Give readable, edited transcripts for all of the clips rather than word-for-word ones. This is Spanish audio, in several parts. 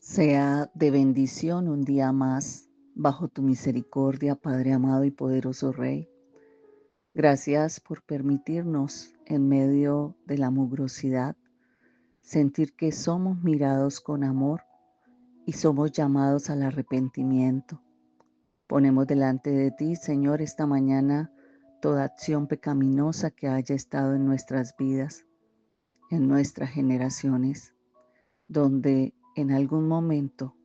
Sea de bendición un día más bajo tu misericordia, Padre amado y poderoso Rey. Gracias por permitirnos, en medio de la mugrosidad, sentir que somos mirados con amor y somos llamados al arrepentimiento. Ponemos delante de ti, Señor, esta mañana toda acción pecaminosa que haya estado en nuestras vidas, en nuestras generaciones, donde en algún momento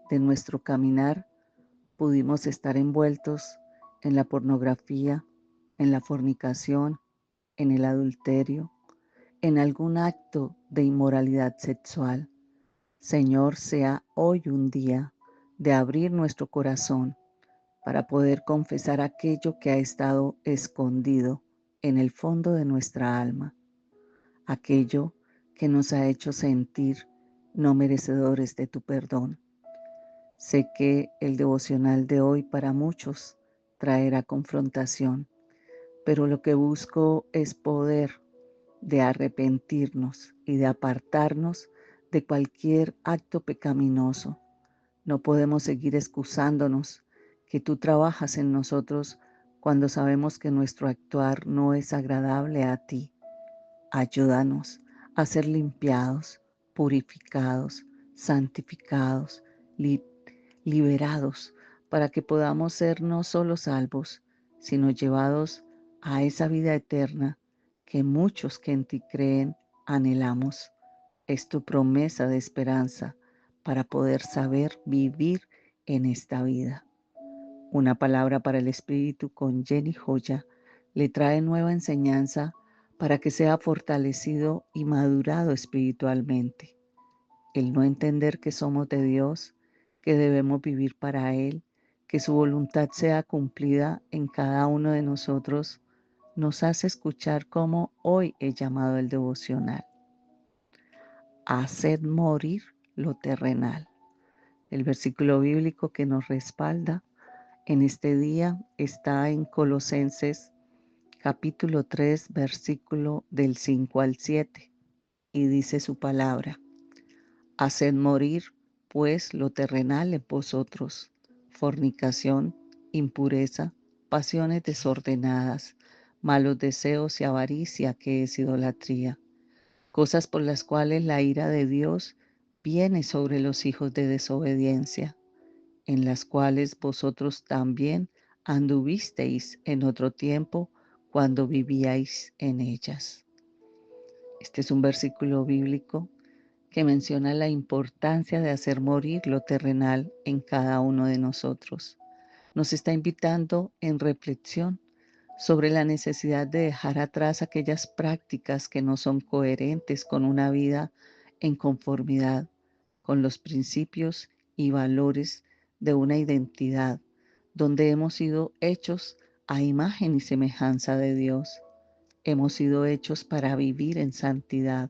de nuestro caminar pudimos estar envueltos en la pornografía, en la fornicación, en el adulterio, en algún acto de inmoralidad sexual. Señor, sea hoy un día de abrir nuestro corazón para poder confesar aquello que ha estado escondido en el fondo de nuestra alma, aquello que nos ha hecho sentir no merecedores de tu perdón. Sé que el devocional de hoy para muchos traerá confrontación, pero lo que busco es poder de arrepentirnos y de apartarnos de cualquier acto pecaminoso. No podemos seguir excusándonos que tú trabajas en nosotros cuando sabemos que nuestro actuar no es agradable a ti. Ayúdanos a ser limpiados, purificados, santificados, liberados, para que podamos ser no solo salvos, sino llevados a esa vida eterna que muchos que en ti creen anhelamos. Es tu promesa de esperanza para poder saber vivir en esta vida. Una palabra para el Espíritu con Jenny Joya le trae nueva enseñanza para que sea fortalecido y madurado espiritualmente. El no entender que somos de Dios, que debemos vivir para Él, que su voluntad sea cumplida en cada uno de nosotros, nos hace escuchar cómo hoy he llamado el devocional. Haced morir lo terrenal. El versículo bíblico que nos respalda en este día está en Colosenses capítulo 3, versículo del 5 al 7, y dice su palabra: haced morir, pues, lo terrenal en vosotros: fornicación, impureza, pasiones desordenadas, malos deseos y avaricia, que es idolatría, cosas por las cuales la ira de Dios viene sobre los hijos de desobediencia, en las cuales vosotros también anduvisteis en otro tiempo cuando vivíais en ellas. Este es un versículo bíblico que menciona la importancia de hacer morir lo terrenal en cada uno de nosotros. Nos está invitando en reflexión sobre la necesidad de dejar atrás aquellas prácticas que no son coherentes con una vida en conformidad con los principios y valores de una identidad donde hemos sido hechos a imagen y semejanza de Dios. Hemos sido hechos para vivir en santidad.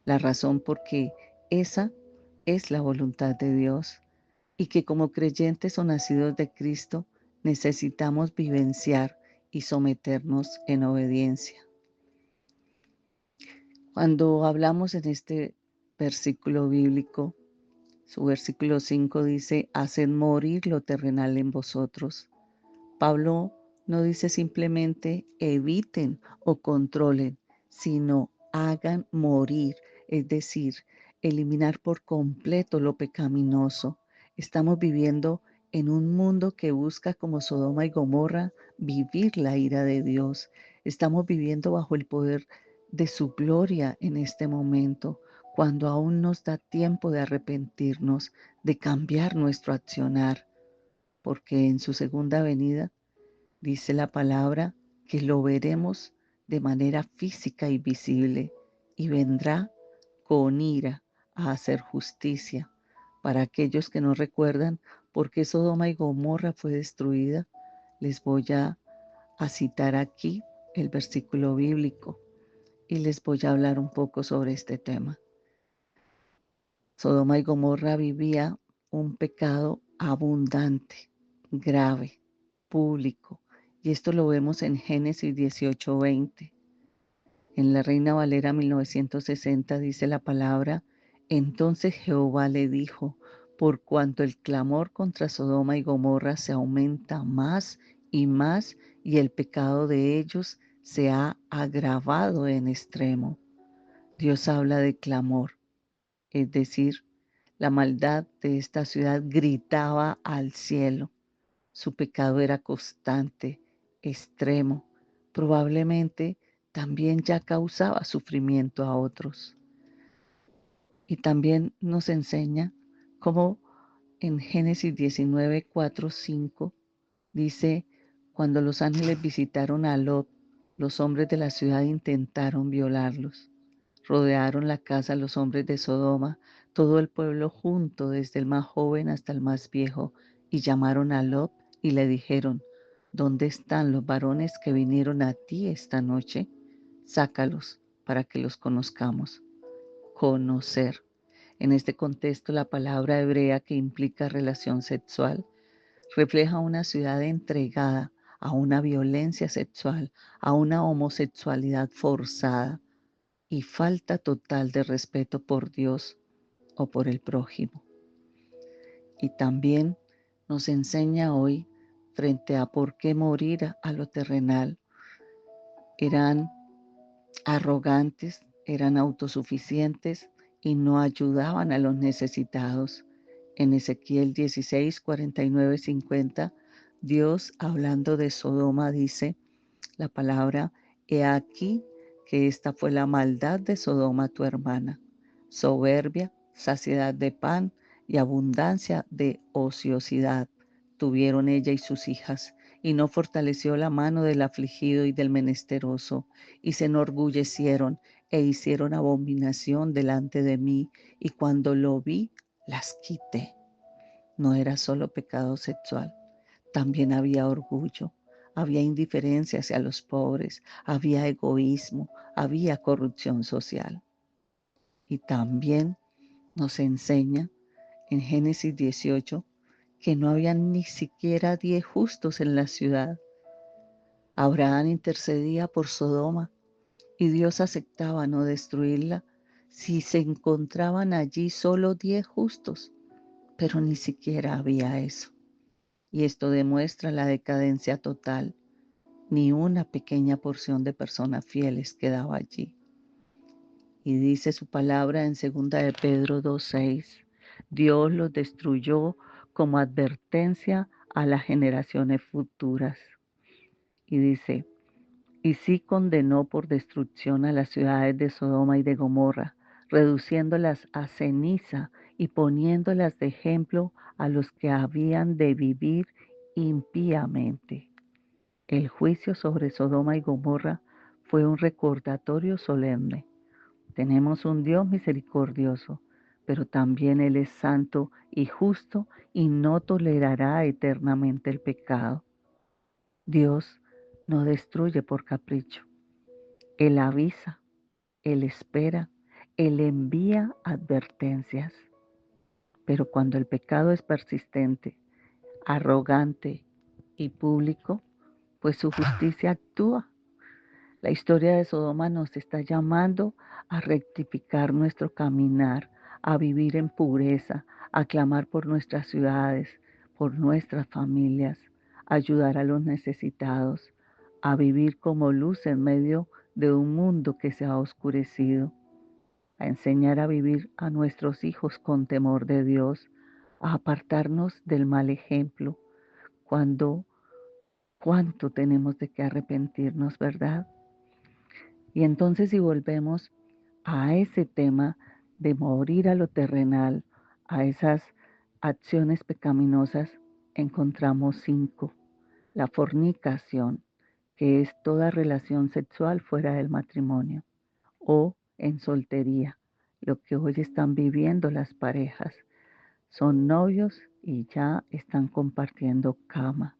La razón por qué esa es la voluntad de Dios, y que como creyentes o nacidos de Cristo necesitamos vivenciar y someternos en obediencia. Cuando hablamos en este versículo bíblico, su versículo 5 dice: haced morir lo terrenal en vosotros. Pablo no dice simplemente eviten o controlen, sino hagan morir, es decir, eliminar por completo lo pecaminoso. Estamos viviendo en un mundo que busca, como Sodoma y Gomorra, vivir la ira de Dios. Estamos viviendo bajo el poder de su gloria en este momento, cuando aún nos da tiempo de arrepentirnos, de cambiar nuestro accionar, porque en su segunda venida dice la palabra que lo veremos de manera física y visible, y vendrá con ira a hacer justicia. Para aquellos que no recuerdan por qué Sodoma y Gomorra fue destruida, les voy a citar aquí el versículo bíblico y les voy a hablar un poco sobre este tema. Sodoma y Gomorra vivía un pecado abundante, grave, público, y esto lo vemos en Génesis 18:20. En la Reina Valera 1960 dice la palabra: entonces Jehová le dijo: por cuanto el clamor contra Sodoma y Gomorra se aumenta más y más, y el pecado de ellos se ha agravado en extremo. Dios habla de clamor, es decir, la maldad de esta ciudad gritaba al cielo. Su pecado era constante, extremo. Probablemente también ya causaba sufrimiento a otros. Y también nos enseña cómo en Génesis 19, 4, 5 dice, cuando los ángeles visitaron a Lot, los hombres de la ciudad intentaron violarlos. Rodearon la casa los hombres de Sodoma, todo el pueblo junto, desde el más joven hasta el más viejo, y llamaron a Lot y le dijeron, ¿dónde están los varones que vinieron a ti esta noche? Sácalos para que los conozcamos. Conocer. En este contexto, la palabra hebrea que implica relación sexual refleja una ciudad entregada a una violencia sexual, a una homosexualidad forzada y falta total de respeto por Dios o por el prójimo. Y también nos enseña hoy, frente a por qué morir a lo terrenal, eran arrogantes, eran autosuficientes y no ayudaban a los necesitados. En Ezequiel 16, 49, 50, Dios hablando de Sodoma dice la palabra, he aquí que esta fue la maldad de Sodoma tu hermana, soberbia, saciedad de pan y abundancia de ociosidad tuvieron ella y sus hijas, y no fortaleció la mano del afligido y del menesteroso, y se enorgullecieron e hicieron abominación delante de mí, y cuando lo vi, las quité. No era solo pecado sexual, también había orgullo, había indiferencia hacia los pobres, había egoísmo, había corrupción social. Y también nos enseña en Génesis 18 que no había ni siquiera 10 justos en la ciudad. Abraham intercedía por Sodoma y Dios aceptaba no destruirla si se encontraban allí solo 10 justos, pero ni siquiera había eso. Y esto demuestra la decadencia total. Ni una pequeña porción de personas fieles quedaba allí. Y dice su palabra en 2 de Pedro 2:6, Dios los destruyó como advertencia a las generaciones futuras. Y dice, y sí condenó por destrucción a las ciudades de Sodoma y de Gomorra, reduciéndolas a ceniza y poniéndolas de ejemplo a los que habían de vivir impíamente. El juicio sobre Sodoma y Gomorra fue un recordatorio solemne. Tenemos un Dios misericordioso, pero también Él es santo y justo y no tolerará eternamente el pecado. Dios no destruye por capricho. Él avisa, Él espera, Él envía advertencias. Pero cuando el pecado es persistente, arrogante y público, pues su justicia actúa. La historia de Sodoma nos está llamando a rectificar nuestro caminar, a vivir en pureza, a clamar por nuestras ciudades, por nuestras familias, a ayudar a los necesitados, a vivir como luz en medio de un mundo que se ha oscurecido, a enseñar a vivir a nuestros hijos con temor de Dios, a apartarnos del mal ejemplo, cuánto tenemos de que arrepentirnos, ¿verdad? Y entonces si volvemos a ese tema de morir a lo terrenal, a esas acciones pecaminosas, encontramos 5. La fornicación, que es toda relación sexual fuera del matrimonio, o en soltería, lo que hoy están viviendo las parejas. Son novios y ya están compartiendo cama,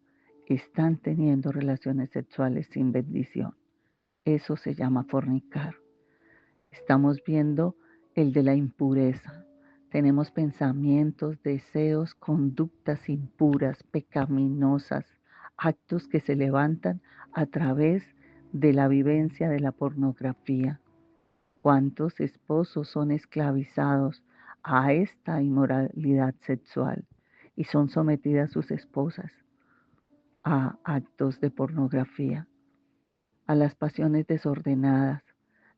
están teniendo relaciones sexuales sin bendición. Eso se llama fornicar. Estamos viendo el de la impureza. Tenemos pensamientos, deseos, conductas impuras, pecaminosas, actos que se levantan a través de la vivencia de la pornografía. ¿Cuántos esposos son esclavizados a esta inmoralidad sexual y son sometidas sus esposas a actos de pornografía, a las pasiones desordenadas,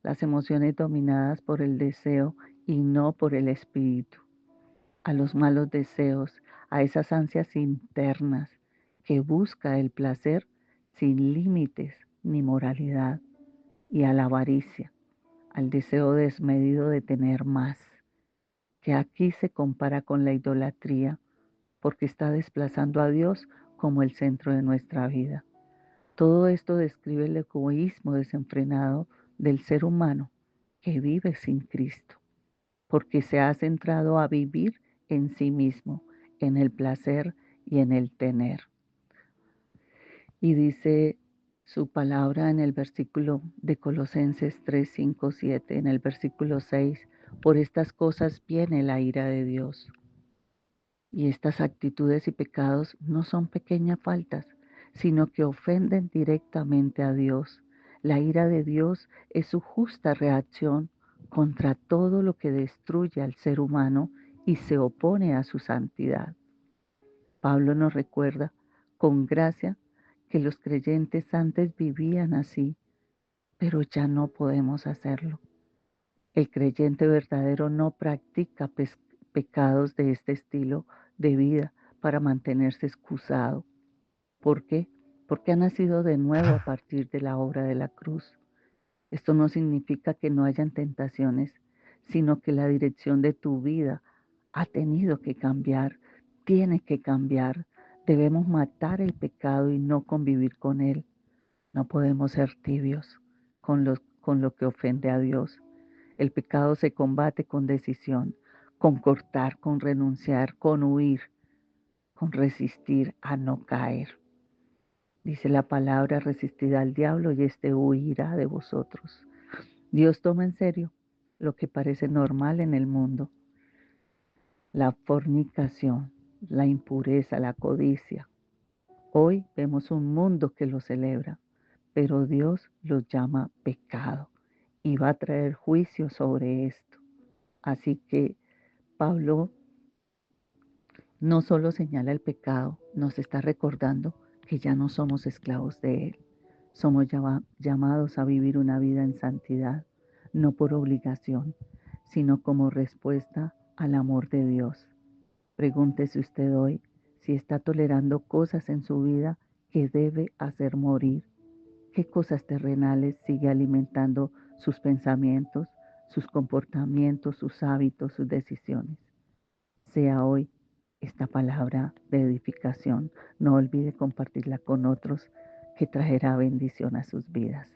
las emociones dominadas por el deseo y no por el espíritu, a los malos deseos, a esas ansias internas que busca el placer sin límites ni moralidad, y a la avaricia, al deseo desmedido de tener más, que aquí se compara con la idolatría porque está desplazando a Dios como el centro de nuestra vida. Todo esto describe el egoísmo desenfrenado del ser humano que vive sin Cristo, porque se ha centrado a vivir en sí mismo, en el placer y en el tener. Y dice su palabra en el versículo de Colosenses 3, 5, 7, en el versículo 6, por estas cosas viene la ira de Dios. Y estas actitudes y pecados no son pequeñas faltas, sino que ofenden directamente a Dios. La ira de Dios es su justa reacción contra todo lo que destruye al ser humano y se opone a su santidad. Pablo nos recuerda con gracia que los creyentes antes vivían así, pero ya no podemos hacerlo. El creyente verdadero no practica pecados de este estilo de vida para mantenerse excusado. ¿Por qué? Porque ha nacido de nuevo a partir de la obra de la cruz. Esto no significa que no hayan tentaciones, sino que la dirección de tu vida ha tenido que cambiar, tiene que cambiar. Debemos matar el pecado y no convivir con él. No podemos ser tibios con lo que ofende a Dios. El pecado se combate con decisión, con cortar, con renunciar, con huir, con resistir a no caer. Dice la palabra, resistid al diablo y éste huirá de vosotros. Dios toma en serio lo que parece normal en el mundo: la fornicación, la impureza, la codicia. Hoy vemos un mundo que lo celebra, pero Dios los llama pecado y va a traer juicio sobre esto. Así que Pablo no solo señala el pecado, nos está recordando que ya no somos esclavos de él. Somos llamados a vivir una vida en santidad, no por obligación, sino como respuesta al amor de Dios. Pregúntese usted hoy si está tolerando cosas en su vida que debe hacer morir. ¿Qué cosas terrenales sigue alimentando sus pensamientos, sus comportamientos, sus hábitos, sus decisiones? Sea hoy esta palabra de edificación. No olvide compartirla con otros, que traerá bendición a sus vidas.